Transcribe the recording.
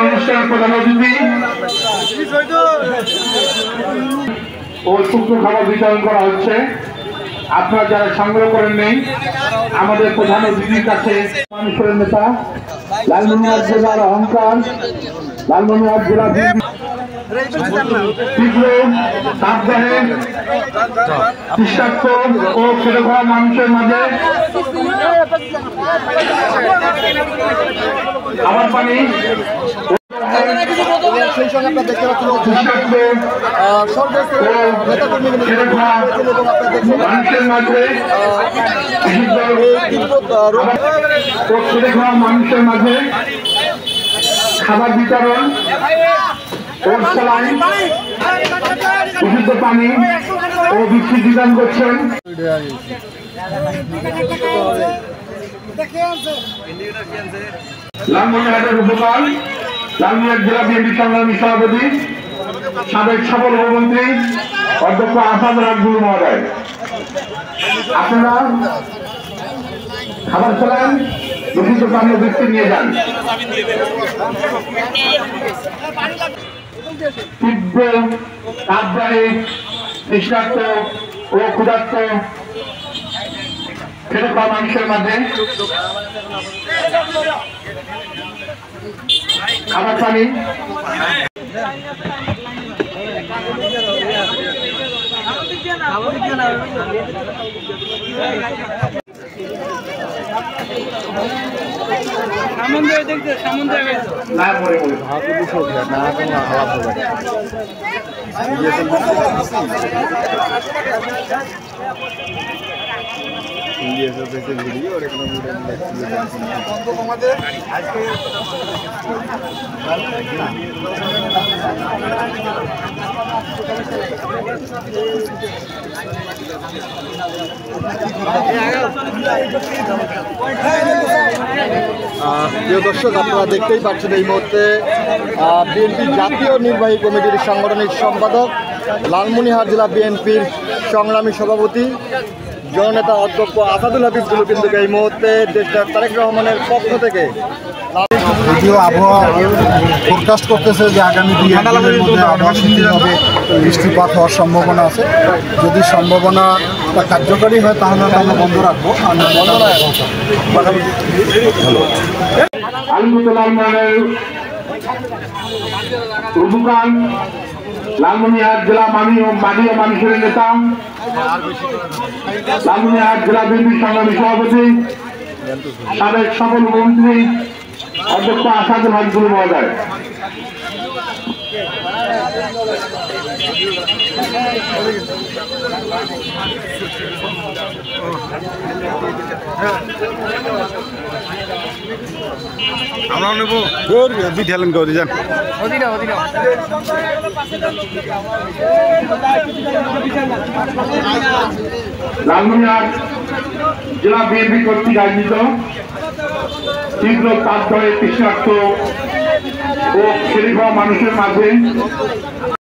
অনুষ্ঠানের প্রধান অতিথি ও শুকনো খাবার বিতরণ করা হচ্ছে। আপনারা যারা সংগ্রহ করেন নেই, আমাদের প্রধান অতিথির কাছে মানুষের নেতা, লালমনিরহাট জেলার অহংকার, লালমনিরহাট জেলা তীব্র তাপদাহে তৃষ্ণার্ত ও খেটে খাওয়া মানুষের মাঝে খাবার পানি মানুষের মাঝে খাবার বিতরণ, বিশুদ্ধ পানি ও বিস্কুট বিতরণ করছেন। লালমনিরহাটের উপকার লালমনিরহাট জেলা বিএনপি সংগ্রামী সভাপতি সাবেক সফল উপমন্ত্রী অধ্যক্ষ আসাদ রাজগুরু মহোদয়, আপনারা খাবার চালান, বিশুদ্ধ পানি ও বিস্কুট নিয়ে যান। তীব্র তাপদাহে তৃষ্ণার্ত ও ক্ষুধার্ত খেটে খাওয়া মানুষের মাঝে খাবার পানি প্রিয় দর্শক, আপনারা দেখতেই পাচ্ছেন এই মুহূর্তে বিএনপির জাতীয় নির্বাহী কমিটির সাংগঠনিক সম্পাদক, লালমনিরহাট জেলা বিএনপির সংগ্রামী সভাপতি জননেতা অধ্যক্ষ আসাদুল হাফিজগুলো কিন্তু এই মুহূর্তে দেশটা তারেক রহমানের পক্ষ থেকে যদিও আবহাওয়া ফোরকাস্ট করতেছে যে আগামী 2 দিনের মধ্যে আবহাওয়া শিথিল হবে, বৃষ্টিপাত হওয়ার সম্ভাবনা আছে। যদি সম্ভাবনা কার্যকরী হয় তাহলে আমরা বন্ধ রাখবো। লালমনিরহাট জেলা মানি ও মানুষের নেতা, লালমনিরহাট জেলা বিএনপি সংগ্রামী সভাপতি সাবেক সফল মন্ত্রী অধ্যক্ষ আসাদুল হাফিজুল মহোদয়, আমরা নেব ঢেলেন করে যান। লালমনিরহাট জেলা বিএনপি কর্তৃক আয়োজিত তীব্র তাপদাহে তৃষ্ণার্ত ও খেটে খাওয়া মানুষের মাঝে